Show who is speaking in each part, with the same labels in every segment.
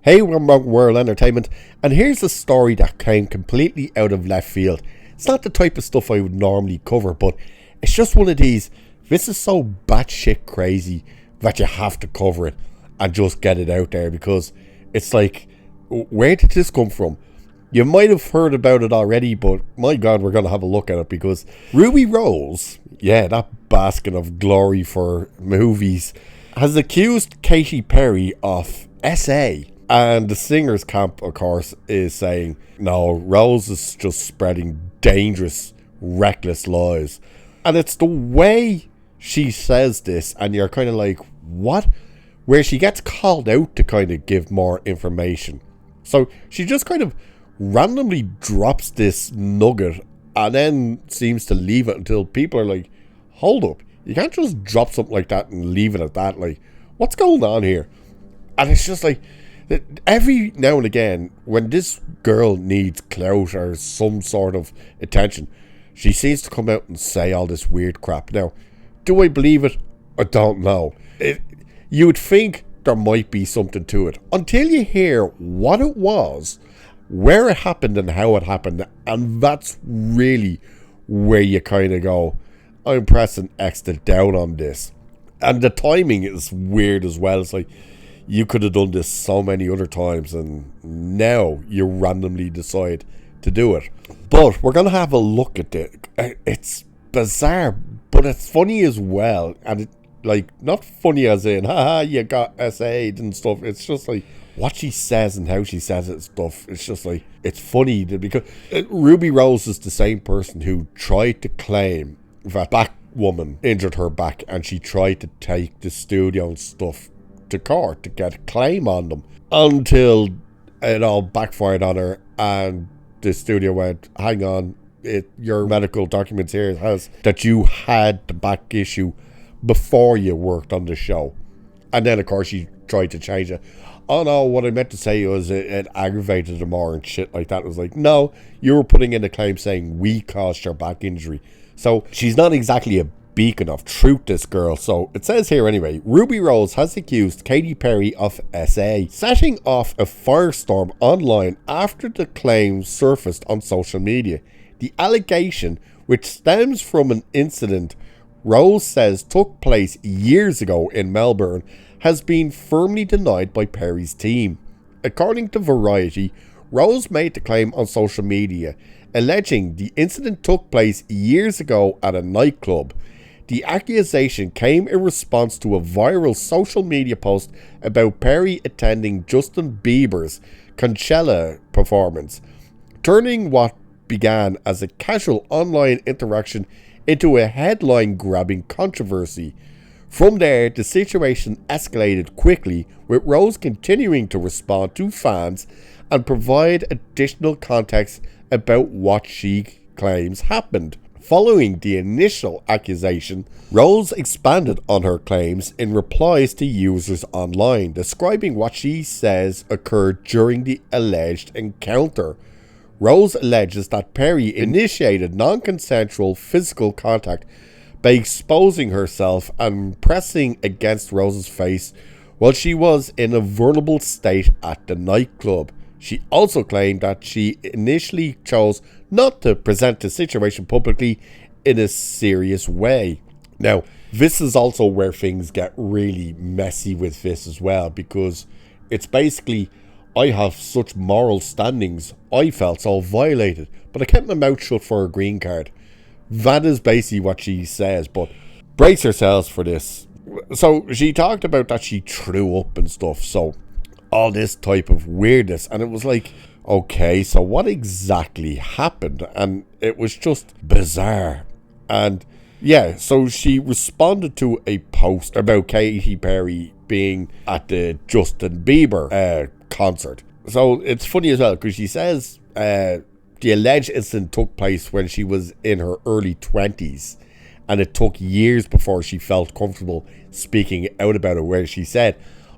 Speaker 1: Hey, we're Mountain World Entertainment, and here's a story that came completely out of left field. It's not the type of stuff I would normally cover, but it's just one of these. This is so batshit crazy that you have to cover it and just get it out there, because it's like, where did this come from? You might have heard about it already, but my God, we're going to have a look at it, because Ruby Rose, that basket of glory for movies, has accused Katy Perry of SA. And the singers camp, of course, is saying, no, Rose is just spreading dangerous, reckless lies. And it's the way she says this, and you're kind of like, what? Where she gets called out to kind of give more information. So she just kind of randomly drops this nugget and then seems to leave it until people are like, hold up, you can't just drop something like that and leave it at that. Like, what's going on here? And it's just like, every now and again, when this girl needs clout or some sort of attention, she seems to come out and say all this weird crap. Now, do I believe it? I don't know. You would think there might be something to it until you hear what it was, where it happened and how it happened, and that's really where you kind of go, I'm pressing X to down on this. And the timing is weird as well. It's like, you could have done this so many other times, and now you randomly decide to do it. But we're going to have a look at it. It's bizarre, but it's funny as well. And it, like, not funny as in, haha, you got SA'd and stuff. It's just like, what she says and how she says it and stuff. It's just like, it's funny because Ruby Rose is the same person who tried to claim that black woman injured her back, and she tried to take the studio and stuff to court to get a claim on them, until it all backfired on her and the studio went, hang on, your medical documents here has that you had the back issue before you worked on the show. And then of course she tried to change it. Oh no, what I meant to say was it aggravated her more and shit like that. It was like, no, you were putting in a claim saying we caused your back injury. So she's not exactly a beacon of truth, this girl. So it says here anyway, Ruby Rose has accused Katy Perry of SA, setting off a firestorm online after the claims surfaced on social media. The allegation, which stems from an incident Rose says took place years ago in Melbourne, has been firmly denied by Perry's team. According to Variety, Rose made the claim on social media, alleging the incident took place years ago at a nightclub. The accusation came in response to a viral social media post about Perry attending Justin Bieber's Coachella performance, turning what began as a casual online interaction into a headline-grabbing controversy. From there, the situation escalated quickly, with Rose continuing to respond to fans and provide additional context about what she claims happened. Following the initial accusation, Rose expanded on her claims in replies to users online, describing what she says occurred during the alleged encounter. Rose alleges that Perry initiated non-consensual physical contact by exposing herself and pressing against Rose's face while she was in a vulnerable state at the nightclub. She also claimed that she initially chose not to present the situation publicly in a serious way. Now, this is also where things get really messy with this as well, because it's basically, I have such moral standings, I felt so violated, but I kept my mouth shut for a green card. That is basically what she says, but brace yourselves for this. So she talked about that she threw up and stuff, so all this type of weirdness, and it was like, okay, so what exactly happened? And it was just bizarre. And yeah, so she responded to a post about Katy Perry being at the Justin Bieber concert. So it's funny as well, because she says the alleged incident took place when she was in her early 20s, and it took years before she felt comfortable speaking out about it, where she said,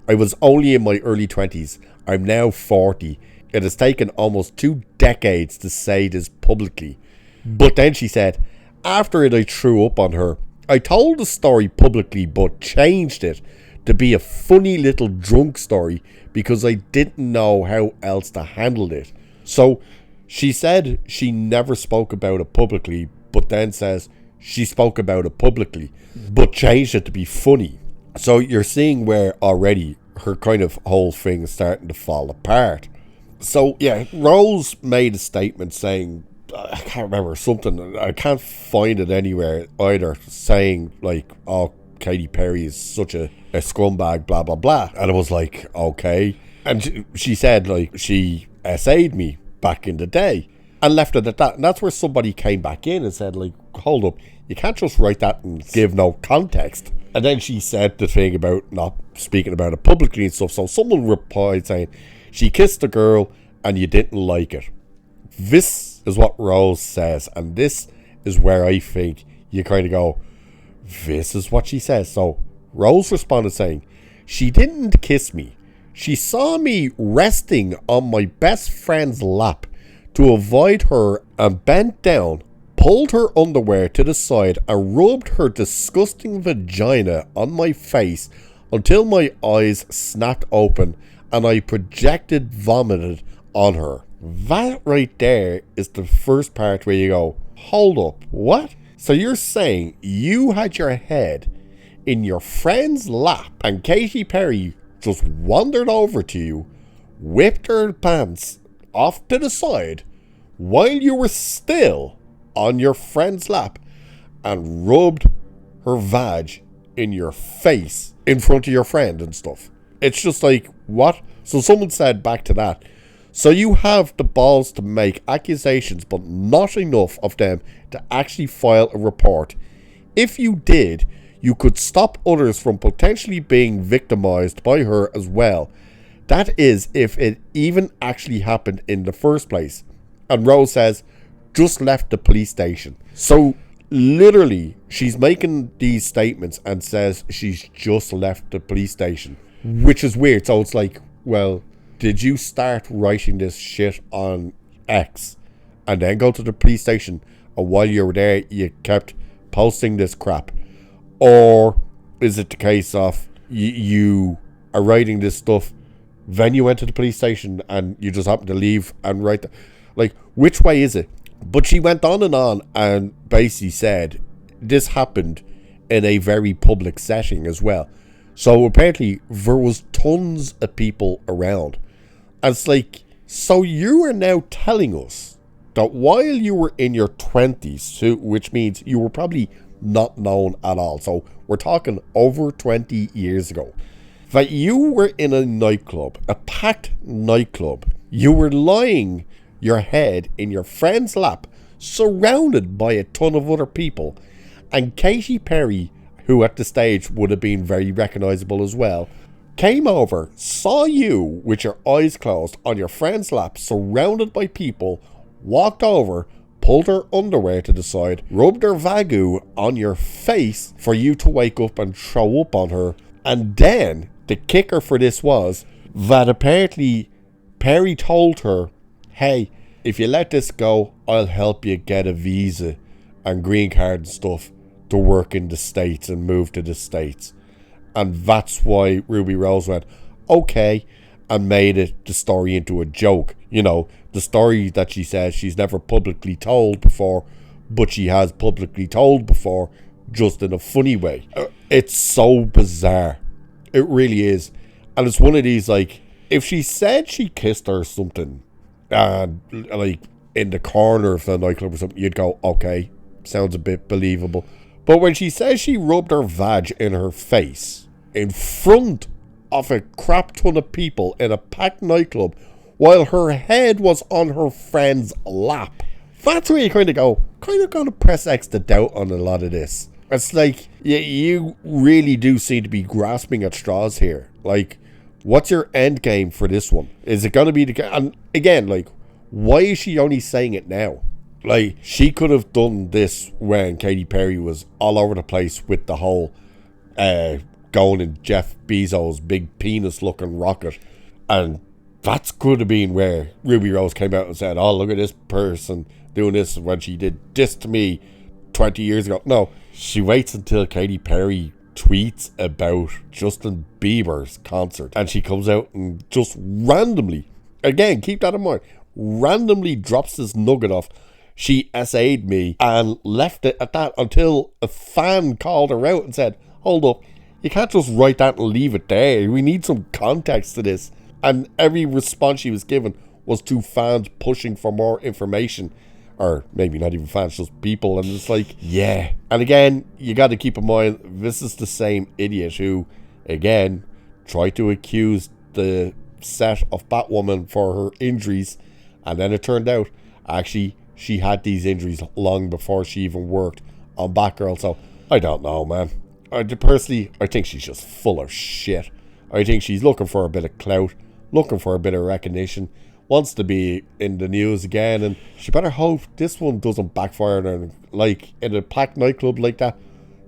Speaker 1: I was only in my early 20s. I'm now 40. It has taken almost 2 decades to say this publicly. But then she said, after it I threw up on her. I told the story publicly but changed it. to be a funny little drunk story because I didn't know how else to handle it. So she said she never spoke about it publicly, but then says she spoke about it publicly, but changed it to be funny. So you're seeing where already her kind of whole thing is starting to fall apart. So yeah, Rose made a statement saying, I can't remember, something, I can't find it anywhere either, saying like, oh, Katy Perry is such a scumbag, blah blah blah. And I was like, okay. And she said like she essayed me back in the day, and left it at that. And that's where somebody came back in and said like, hold up, you can't just write that and give no context. And then she said the thing about not speaking about it publicly and stuff. So someone replied saying she kissed a girl and you didn't like it. This is what Rose says, and this is where I think you kind of go, this is what she says. So Rose responded saying, she didn't kiss me. She saw me resting on my best friend's lap to avoid her and bent down, pulled her underwear to the side and rubbed her disgusting vagina on my face until my eyes snapped open and I projected vomited on her. That right there is the first part where you go, hold up, what? So you're saying you had your head in your friend's lap and Katy Perry just wandered over to you, whipped her pants off to the side while you were still on your friend's lap and rubbed her vag in your face in front of your friend and stuff? It's just like, what? So someone said back to that, so you have the balls to make accusations but not enough of them to actually file a report. If you did, you could stop others from potentially being victimized by her as well. That is, if it even actually happened in the first place. And Rose says, just left the police station. So literally, she's making these statements and says she's just left the police station, which is weird. So it's like, well, did you start writing this shit on X and then go to the police station, and while you were there you kept posting this crap? Or is it the case of you are writing this stuff, then you went to the police station and you just happened to leave and write like, which way is it? But she went on and basically said this happened in a very public setting as well. So apparently there was tons of people around. And it's like, so you are now telling us that while you were in your 20s, which means you were probably not known at all, so we're talking over 20 years ago, that you were in a nightclub, a packed nightclub, you were lying your head in your friend's lap, surrounded by a ton of other people, and Katy Perry, who at the stage would have been very recognizable as well, came over, saw you with your eyes closed on your friend's lap, surrounded by people, walked over, pulled her underwear to the side, rubbed her vagu on your face for you to wake up and throw up on her. And then the kicker for this was that apparently Perry told her, hey, if you let this go, I'll help you get a visa and green card and stuff to work in the States and move to the States. And that's why Ruby Rose went, okay, and made it the story into a joke. You know, the story that she says she's never publicly told before, but she has publicly told before, just in a funny way. It's so bizarre. It really is. And it's one of these, like, if she said she kissed her or something, and like in the corner of the nightclub or something, you'd go, okay, sounds a bit believable. But when she says she rubbed her vag in her face in front of a crap ton of people in a packed nightclub while her head was on her friend's lap, that's where you kind of go, kind of going to press X to doubt on a lot of this. It's like, you really do seem to be grasping at straws here. Like, what's your end game for this one? Is it going to be the... And again, like, why is she only saying it now? Like, she could have done this when Katy Perry was all over the place with the whole going in Jeff Bezos' big penis looking rocket. And that's could have been where Ruby Rose came out and said, oh, look at this person doing this when she did this to me 20 years ago. No, she waits until Katy Perry tweets about Justin Bieber's concert, and she comes out and just randomly, again, keep that in mind, randomly drops this nugget off. She SA'd me and left it at that until a fan called her out and said, hold up, you can't just write that and leave it there. We need some context to this. And every response she was given was to fans pushing for more information. Or maybe not even fans, just people. And it's like, yeah. And again, you got to keep in mind, this is the same idiot who, again, tried to accuse the set of Batwoman for her injuries. And then it turned out, actually, she had these injuries long before she even worked on Batgirl. So, I don't know, man. Personally, I think she's just full of shit. I think she's looking for a bit of clout, looking for a bit of recognition, wants to be in the news again, and she better hope this one doesn't backfire on her. Like, in a packed nightclub like that,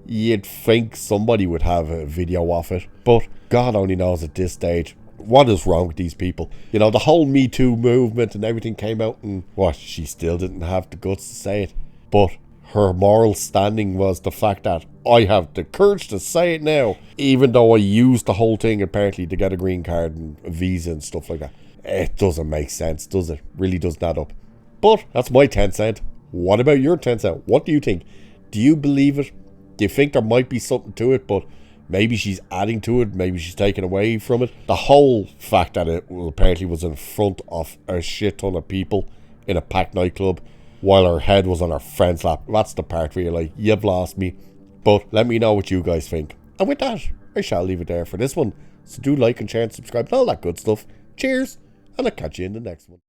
Speaker 1: you'd think somebody would have a video of it. But God only knows at this stage what is wrong with these people. You know, the whole Me Too movement and everything came out, and what, she still didn't have the guts to say it. But her moral standing was the fact that I have the courage to say it now, even though I used the whole thing apparently to get a green card and a visa and stuff like that. It doesn't make sense, does it? Really doesn't add up. But that's my 10 cent. What about your 10 cent? What do you think? Do you believe it? Do you think there might be something to it, but maybe she's adding to it, maybe she's taking away from it? The whole fact that it apparently was in front of a shit ton of people in a packed nightclub while her head was on her friend's lap, that's the part where you're like, you've lost me. But let me know what you guys think. And with that, I shall leave it there for this one. So do like and share and subscribe and all that good stuff. Cheers, and I'll catch you in the next one.